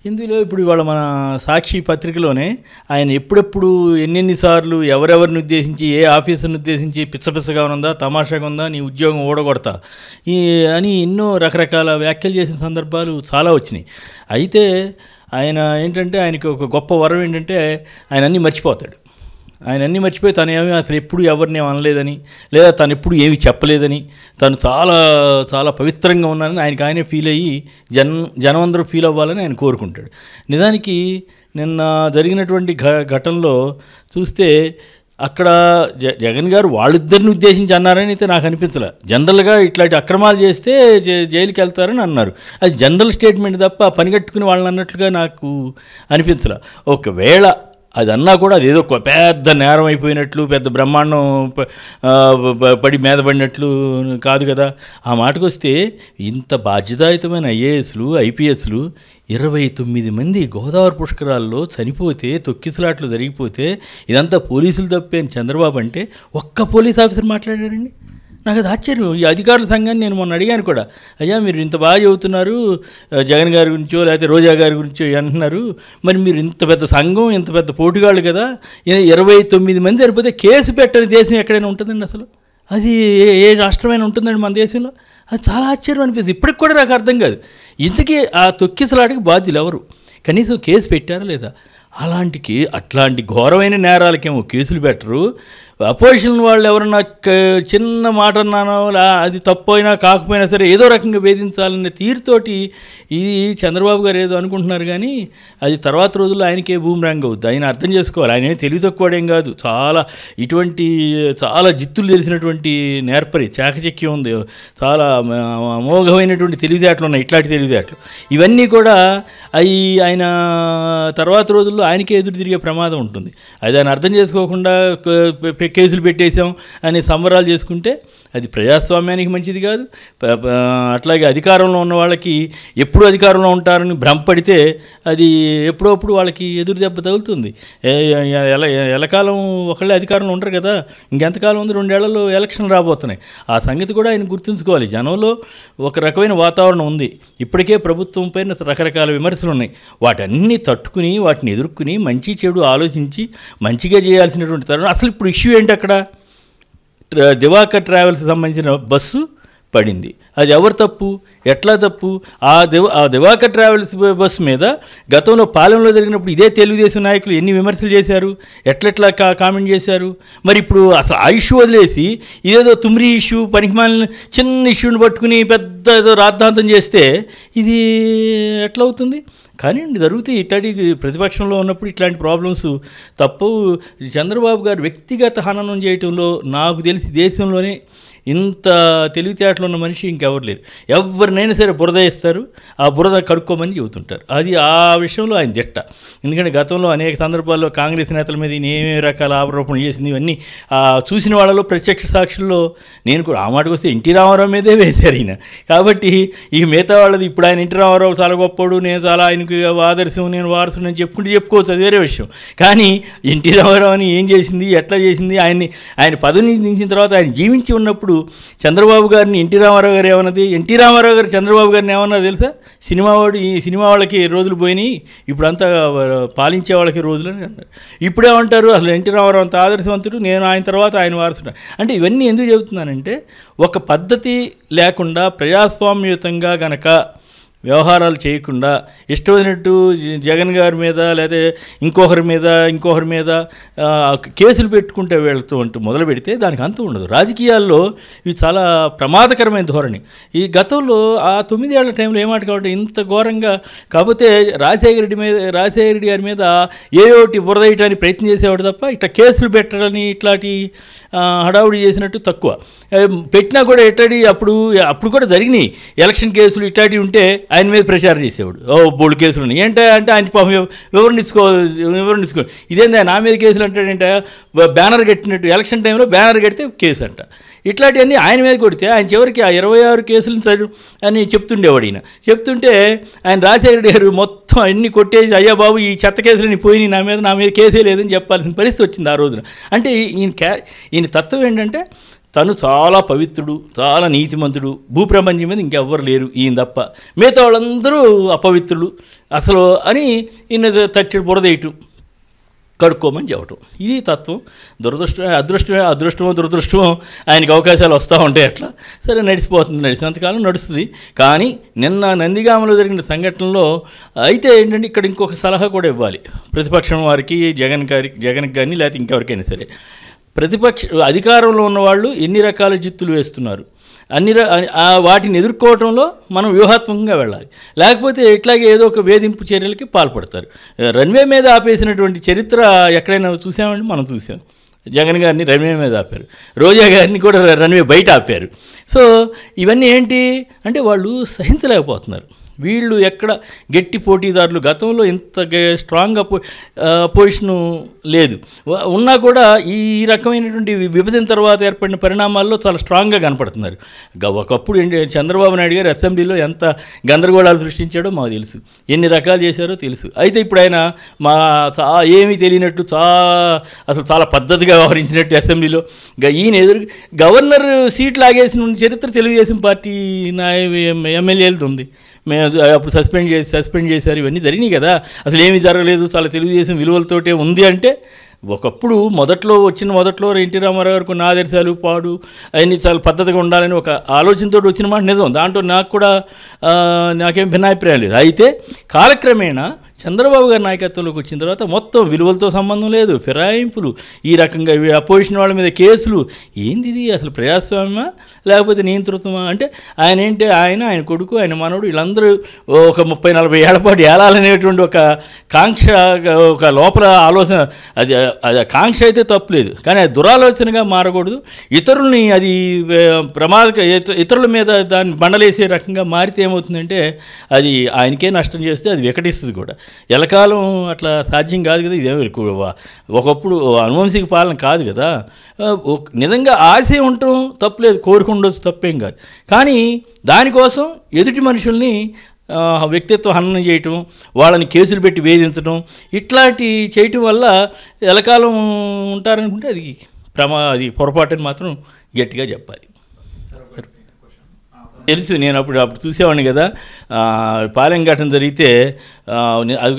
ఇందులో ఇప్పుడు ఇవాళ మన సాక్షి పత్రికలోనే ఆయన ఎప్పుడెప్పుడు ఎన్నెన్నిసార్లు ఎవరెవరిని ఉద్దేశించి ఏ ఆఫీసర్ని ఉద్దేశించి పిచ్చపిచ్చగా ఉందా, తమాషాగా ఉందా, నీ ఉద్యోగం ఓడగొడతా అని ఎన్నో రకరకాల వ్యాఖ్యలు చేసిన సందర్భాలు చాలా వచ్చినాయి. అయితే ఆయన ఏంటంటే ఆయనకి ఒక గొప్ప వరం ఏంటంటే ఆయన అన్నీ మర్చిపోతాడు. ఆయన అన్నీ మర్చిపోయి తను ఏమీ అసలు ఎప్పుడు ఎవరిని అనలేదని, లేదా తను ఎప్పుడు ఏమి చెప్పలేదని, తను చాలా చాలా పవిత్రంగా ఉన్నానని ఆయననే ఫీల్ అయ్యి జనం అందరూ ఫీల్ అవ్వాలని ఆయన కోరుకుంటాడు. నిజానికి నిన్న జరిగినటువంటి ఘటనలో చూస్తే అక్కడ జగన్ గారు వాళ్ళిద్దరిని ఉద్దేశించి అన్నారని అయితే నాకు అనిపించలే. జనరల్గా ఇట్లాంటి అక్రమాలు చేస్తే జైలుకి వెళ్తారని అన్నారు. అది జనరల్ స్టేట్మెంట్ తప్ప పనిగట్టుకుని వాళ్ళని అన్నట్లుగా నాకు అనిపించలే. ఒకవేళ అది అన్నా కూడా అదేదో పెద్ద నేరం అయిపోయినట్లు, పెద్ద బ్రహ్మాండం పడి మీద పడినట్లు కాదు కదా. ఆ మాటకు వస్తే ఇంత బాధ్యతాయుతమైన ఐఏఎస్లు, ఐపీఎస్లు 29 మంది గోదావరి పుష్కరాల్లో చనిపోతే, తొక్కిసలాట్లు జరిగిపోతే ఇదంతా పోలీసులు తప్పే అని చంద్రబాబు అంటే ఒక్క పోలీస్ ఆఫీసర్ మాట్లాడారండి. నాకు అది ఆశ్చర్యం. ఈ అధికారుల సంఘాన్ని నేను మొన్న అడిగాను కూడా, అయ్యా మీరు ఇంత బాగా చెబుతున్నారు జగన్ గారి గురించో లేకపోతే రోజా గారి గురించో అంటున్నారు, మరి మీరు ఇంత పెద్ద సంఘం, ఇంత పెద్ద పోటుగాళ్ళు కదా, 29 మంది సరిపోతే కేసు పెట్టని దేశం ఎక్కడైనా ఉంటుందండి అసలు? అది ఏ రాష్ట్రమైనా ఉంటుందండి మన దేశంలో? అది చాలా ఆశ్చర్యం అనిపిస్తుంది. ఇప్పటికి కూడా నాకు అర్థం కాదు, ఇంతకీ ఆ తొక్కిసలాటకి బాధ్యులు ఎవరు? కనీసం కేసు పెట్టారా లేదా? అట్లాంటి ఘోరమైన నేరాలకేమో కేసులు పెట్టరు. అపోజిషన్ వాళ్ళు ఎవరన్నా చిన్న మాట అన్నానో అది తప్పు అయినా కాకపోయినా సరే ఏదో రకంగా వేధించాలనే తీరుతోటి ఇది చంద్రబాబు గారు ఏదో అనుకుంటున్నారు, కానీ అది తర్వాత రోజుల్లో ఆయనకే బూమరాంగ్ అవుద్ది. ఆయన అర్థం చేసుకోవాలి. ఆయన తెలివి తక్కువడేం కాదు, చాలా జిత్తులు తెలిసినటువంటి నేర్పరి, చాకచక్యం ఉంది, చాలా అమోఘమైనటువంటి తెలివితేటలు ఉన్నాయి. ఇట్లాంటి తెలివితేటలు ఇవన్నీ కూడా ఆయన తర్వాత రోజుల్లో ఆయనకే ఎదురు తిరిగే ప్రమాదం ఉంటుంది. అది ఆయన అర్థం చేసుకోకుండా కేసులు పెట్టేసాం అనే సంబరాలు చేసుకుంటే అది ప్రజాస్వామ్యానికి మంచిది కాదు. అట్లాగే అధికారంలో ఉన్న వాళ్ళకి ఎప్పుడు అధికారంలో ఉంటారని భ్రమపడితే అది ఎప్పుడప్పుడు వాళ్ళకి ఎదురు దెబ్బ తగులుతుంది. ఎలకాలం ఒకళ్ళే అధికారంలో ఉంటారు కదా, ఇంకెంతకాలం ఉంది? 2 ఏళ్లలో ఎలక్షన్ రాబోతున్నాయి. ఆ సంగతి కూడా ఆయన గుర్తుంచుకోవాలి. జనంలో ఒక రకమైన వాతావరణం ఉంది. ఇప్పటికే ప్రభుత్వం పైన రకరకాల విమర్శలు ఉన్నాయి. వాటన్నీ తట్టుకుని, వాటిని ఎదుర్కొని, మంచి చెడు ఆలోచించి మంచిగా చేయాల్సినటువంటి తరుణం. అసలు ఇప్పుడు ఇష్యూ ఏంటి? అక్కడ దివాకర్ ట్రావెల్స్కి సంబంధించిన బస్సు పడింది. అది ఎవరు తప్పు? ఎట్లా తప్పు? ఆ దివాకర్ ట్రావెల్స్ బస్సు మీద గతంలో పాలెంలో జరిగినప్పుడు ఇదే తెలుగుదేశం నాయకులు ఎన్ని విమర్శలు చేశారు, ఎట్లెట్లా కామెంట్ చేశారు. మరి ఇప్పుడు అసలు ఆ ఇష్యూ వదిలేసి ఇదేదో తుమ్రీ ఇష్యూ, పనికిమాలిన చిన్న ఇష్యూని పట్టుకుని పెద్ద ఏదో రాద్ధాంతం చేస్తే ఇది ఎట్లా అవుతుంది? కానీ జరుగుతాయి. ఇట్లాంటి ప్రతిపక్షంలో ఉన్నప్పుడు ఇట్లాంటి ప్రాబ్లమ్స్ తప్పు. చంద్రబాబు గారు వ్యక్తిగత హననం చేయటంలో నాకు తెలిసి దేశంలోనే ఇంత తెలివితేటలు ఉన్న మనిషి ఇంకెవరు లేరు. ఎవరినైనా సరే బురద వేస్తారు, ఆ బురద కడుక్కోమని చెబుతుంటారు. అది ఆ విషయంలో ఆయన దిట్ట. ఎందుకంటే గతంలో అనేక సందర్భాల్లో కాంగ్రెస్ నేతల మీద ఏమేమి రకాల ఆరోపణలు చేసింది ఇవన్నీ చూసిన వాళ్ళలో ప్రత్యక్ష సాక్షుల్లో నేను కూడా. ఆ మాటకు వస్తే ఎన్టీ రామారావు మీదే వేశారు ఈయన. కాబట్టి ఈ మిగతా వాళ్ళది ఇప్పుడు ఆయన ఎన్టీ రామారావు చాలా గొప్పడు, నేను చాలా ఆయనకు ఆదర్శం, నేను వారసుడు అని చెప్పుకోవచ్చు, అది వేరే విషయం. కానీ ఎన్టీ రామారావుని ఏం చేసింది, ఎట్లా చేసింది, ఆయన పదవి దించిన తర్వాత ఆయన జీవించి ఉన్నప్పుడు చంద్రబాబు గారిని ఎన్టీ రామారావు గారు ఏమన్నది, ఎన్టీ రామారావు గారు చంద్రబాబు గారిని ఏమన్నా తెలుసా? ఈ సినిమా వాళ్ళకి రోజులు పోయినాయి, ఇప్పుడంతా పాలించే వాళ్ళకి రోజులు అని అన్నారు. ఇప్పుడేమంటారు? అసలు ఎన్టీ రామారావు అంత ఆదర్శవంతుడు, నేను ఆయన తర్వాత ఆయన వారసుడు. అంటే ఇవన్నీ ఎందుకు చెబుతున్నానంటే, ఒక పద్ధతి లేకుండా ప్రజాస్వామ్యయుతంగా గనక వ్యవహారాలు చేయకుండా ఇష్టమైనట్టు జగన్ గారి మీద లేదా ఇంకొకరి మీద కేసులు పెట్టుకుంటే వీళ్ళతో అంటూ మొదలు పెడితే దానికి అంతం ఉండదు. రాజకీయాల్లో ఇవి చాలా ప్రమాదకరమైన ధోరణి. ఈ గతంలో ఆ 9 ఏళ్ల టైంలో ఏమాట కాబట్టి ఇంత ఘోరంగా కాకపోతే రాజశేఖర రెడ్డి గారి మీద ఏయోటి బురదయటానికి ప్రయత్నం చేసేవాడు తప్ప ఇట్లా కేసులు పెట్టడాన్ని ఇట్లాంటి హడావుడి చేసినట్టు తక్కువ. పెట్టినా కూడా ఎట్లాంటి అప్పుడు కూడా జరిగినాయి ఎలక్షన్ కేసులు ఇట్లాంటివి ఉంటే ఆయన మీద ప్రచారం చేసేవాడు. బోల్డ్ కేసులు ఉన్నాయి అంటే ఆయన పాపం వివరణ ఇదేందా నా మీద కేసులు అంటాడంటే, బ్యానర్ కట్టినట్టు ఎలక్షన్ టైంలో బ్యానర్ కడితే కేసు అంట. ఇట్లాంటివన్నీ ఆయన మీద కొడితే ఆయన చివరికి ఆ 26 కేసులు అని చెప్తుండేవాడు. చెప్తుంటే ఆయన రాజశేఖర రెడ్డి గారు మొత్తం అన్ని కొట్టేసి, అయ్యా బాబు ఈ చెత్త కేసులని పోయి నా మీద కేసే లేదని చెప్పాల్సిన పరిస్థితి వచ్చింది ఆ రోజున. అంటే ఈయన తత్వం ఏంటంటే తను చాలా పవిత్రుడు, చాలా నీతిమంతుడు, భూప్రపంచం మీద ఇంకెవ్వరు లేరు ఈయన తప్ప, మిగతా వాళ్ళందరూ అపవిత్రులు అసలు అని ఈయన తట్టెడు బురదేయటం, కడుక్కోమని చెప్పటం. ఇది తత్వం. అదృష్టమో దురదృష్టమో ఆయనకి అవకాశాలు వస్తూ ఉంటాయి. అట్లా సరే నడిచిపోతుంది, నడిచినంతకాలం నడుస్తుంది. కానీ నిన్న నందిగామలో జరిగిన సంఘటనలో అయితే ఏంటంటే ఇక్కడ ఇంకొక సలహా కూడా ఇవ్వాలి ప్రతిపక్షం వారికి, జగన్కి కానీ లేకపోతే ఇంకెవరికైనా సరే. అధికారంలో ఉన్నవాళ్ళు ఎన్ని రకాల జిత్తులు వేస్తున్నారు, వాటిని ఎదుర్కోవడంలో మనం వ్యూహాత్మకంగా వెళ్ళాలి. లేకపోతే ఇట్లాగే ఏదో ఒక వేధింపు చర్యలకి పాల్పడతారు. రన్వే మీద ఆపేసినటువంటి చరిత్ర ఎక్కడైనా చూసామండి? మనం చూసాం. జగన్ గారిని రన్వే మీద ఆపారు, రోజా గారిని కూడా రన్వే బయట ఆపారు. సో ఇవన్నీ ఏంటి అంటే వాళ్ళు సహించలేకపోతున్నారు. వీళ్ళు ఎక్కడ గట్టి పోటీదారులు, గతంలో ఇంత స్ట్రాంగ్ అపోజిషను లేదు, ఉన్నా కూడా ఈ రకమైనటువంటి విభజన తర్వాత ఏర్పడిన పరిణామాల్లో చాలా స్ట్రాంగ్గా కనపడుతున్నారు. ఒకప్పుడు చంద్రబాబు నాయుడు గారు అసెంబ్లీలో ఎంత గందరగోళాలు సృష్టించాడో మాకు తెలుసు, ఎన్ని రకాలు చేశారో తెలుసు. అయితే ఇప్పుడు ఆయన ఏమీ తెలియనట్టు అసలు చాలా పద్ధతిగా వ్యవహరించినట్టు అసెంబ్లీలో ఈయన గవర్నర్ సీట్ లాగేసిన చరిత్ర తెలుగుదేశం పార్టీ ఎమ్మెల్యేలది ఉంది. మేము అప్పుడు సస్పెండ్ చేశారు, ఇవన్నీ జరిగినాయి కదా. అసలు ఏమీ జరగలేదు, చాలా తెలుగుదేశం విలువలతోటే ఉంది అంటే ఒకప్పుడు మొదట్లో ఎన్టీ రామారావు గారు కొన్ని ఆదర్శాలు పాడు అవన్నీ చాలా పద్ధతిగా ఉండాలని ఒక ఆలోచనతో వచ్చిన మాట నిజం. దాంట్లో నాకేం భిన్నాభిప్రాయం లేదు. అయితే కాలక్రమేణా చంద్రబాబు గారి నాయకత్వంలోకి వచ్చిన తర్వాత మొత్తం విలువలతో సంబంధం లేదు, ఫిరాయింపులు, ఈ రకంగా అపోజిషన్ వాళ్ళ మీద కేసులు. ఏంది ఇది అసలు? ప్రజాస్వామ్యమా లేకపోతే నియంతృత్వమా? అంటే ఆయన కొడుకు, ఆయన మనవడు, వీళ్ళందరూ ఒక 30-40 ఏళ్ల పాటు ఏలాలనేటువంటి ఒక కాంక్ష, ఒక లోపల ఆలోచన. అది కాంక్ష అయితే తప్పులేదు, కానీ అది దురాలోచనగా మారకూడదు. ఇతరుల్ని అది ఇతరుల మీద దాన్ని బండలేసే రకంగా మారితే ఏమవుతుందంటే అది ఆయనకే నష్టం చేస్తే అది వికటిస్తుంది కూడా. ఎలకాలం అట్లా సాధ్యం కాదు కదా. ఇదేమి ఒకప్పుడు అనువంశిక పాలన కాదు కదా. నిజంగా ఆశయం ఉండటం తప్పులేదు, కోరుకుండొచ్చు, తప్పేం కాదు. కానీ దానికోసం ఎదుటి మనుషుల్ని వ్యక్తిత్వ హననం చేయటం, వాళ్ళని కేసులు పెట్టి వేధించడం, ఇట్లాంటి చేయటం వల్ల ఎలకాలం ఉంటారనుకుంటే అది పొరపాటుని మాత్రం గట్టిగా చెప్పాలి. తెలుసు, నేను అప్పుడు చూసేవాడిని కదా. పాలెం ఘటన జరిగితే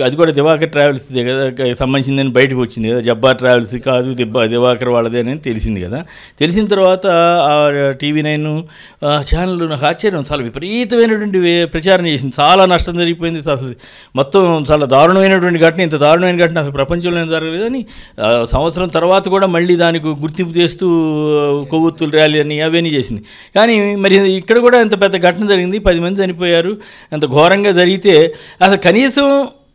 అది కూడా దివాకర్ ట్రావెల్స్ కదా సంబంధించిందని బయటకు వచ్చింది కదా. జబ్బార్ ట్రావెల్స్ కాదు, దివాకర్ వాళ్ళదే అని తెలిసింది కదా. తెలిసిన తర్వాత TV9 ఛానల్ నాకు ఆశ్చర్యం, చాలా విపరీతమైనటువంటి ప్రచారం చేసింది. చాలా నష్టం జరిగిపోయింది, అసలు మొత్తం చాలా దారుణమైనటువంటి ఘటన, ఇంత దారుణమైన ఘటన అసలు ప్రపంచంలో జరగలేదని సంవత్సరం తర్వాత కూడా మళ్ళీ దానికి గుర్తింపు చేస్తూ కొవ్వొత్తుల ర్యాలీ అని అవన్నీ చేసింది. కానీ మరి ఇక్కడ కూడా ఇంత పెద్ద ఘటన జరిగింది, 10 మంది చనిపోయారు, అంత ఘోరంగా జరిగితే అసలు కనీసం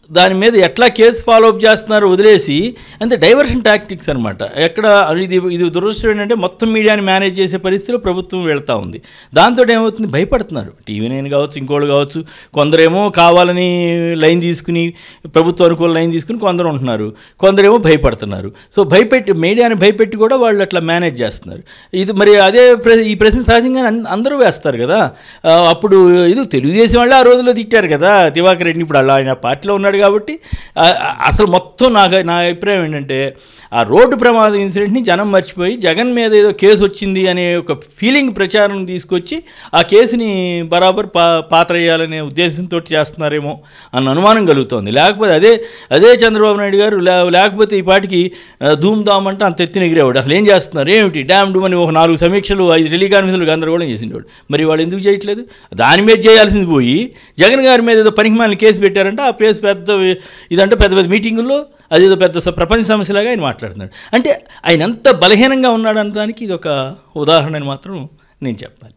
దాని మీద ఎట్లా కేసు ఫాలోఅప్ చేస్తున్నారు వదిలేసి అంతే డైవర్షన్ టాక్టిక్స్ అనమాట. ఎక్కడ ఇది దురదృష్టం ఏంటంటే మొత్తం మీడియాని మేనేజ్ చేసే పరిస్థితిలో ప్రభుత్వం వెళ్తూ ఉంది. దాంతో ఏమవుతుంది, భయపడుతున్నారు. TV9 కావచ్చు, ఇంకోళ్ళు కావచ్చు, కొందరేమో కావాలని లైన్ తీసుకుని ప్రభుత్వ అనుకూల లైన్ తీసుకుని కొందరు ఉంటున్నారు, కొందరేమో భయపడుతున్నారు. సో మీడియాని భయపెట్టి కూడా వాళ్ళు అట్లా మేనేజ్ చేస్తున్నారు. ఇది మరి ఈ ప్రశ్న సహజంగా అందరూ వేస్తారు కదా. అప్పుడు ఇది తెలుగుదేశం వాళ్ళు ఆ రోజుల్లో తిట్టారు కదా దివాకర్ రెడ్డిని, ఇప్పుడు అలా ఆయన పార్టీలో ఉన్నాడు కాబట్టి. అసలు మొత్తం నా అభిప్రాయం ఏంటంటే ఆ రోడ్డు ప్రమాదం ఇన్సిడెంట్ని జనం మర్చిపోయి జగన్ మీద ఏదో కేసు వచ్చింది అనే ఒక ఫీలింగ్ ప్రచారం తీసుకొచ్చి ఆ కేసుని బరాబర్ పాత్ర వేయాలనే ఉద్దేశంతో చేస్తున్నారేమో అన్న అనుమానం కలుగుతోంది. లేకపోతే అదే చంద్రబాబు నాయుడు గారు లేకపోతే ఈ పాటికి ధూమ్ ధామ్ అంటే అంత ఎత్తిన ఎగిరేవాడు. అసలు ఏం చేస్తున్నారు, ఏమిటి డ్యామ్ డూమ్ అని ఒక 4 సమీక్షలు 5 టెలికాన్ఫరెన్స్లు గందరగోళం చేసిండేవాడు. మరి వాళ్ళు ఎందుకు చేయట్లేదు? దాని మీద చేయాల్సింది పోయి జగన్ గారి మీద ఏదో పనికిమాలిన కేసు పెట్టారంటే ఆ కేసు పెద్ద పెద్ద మీటింగుల్లో అదేదో పెద్ద ప్రపంచ సమస్యలాగా ఆయన మాట్లాడుతున్నాడు. అంటే ఆయన ఎంత బలహీనంగా ఉన్నాడు అనడానికి ఇది ఒక ఉదాహరణ అని మాత్రం నేను చెప్పాలి.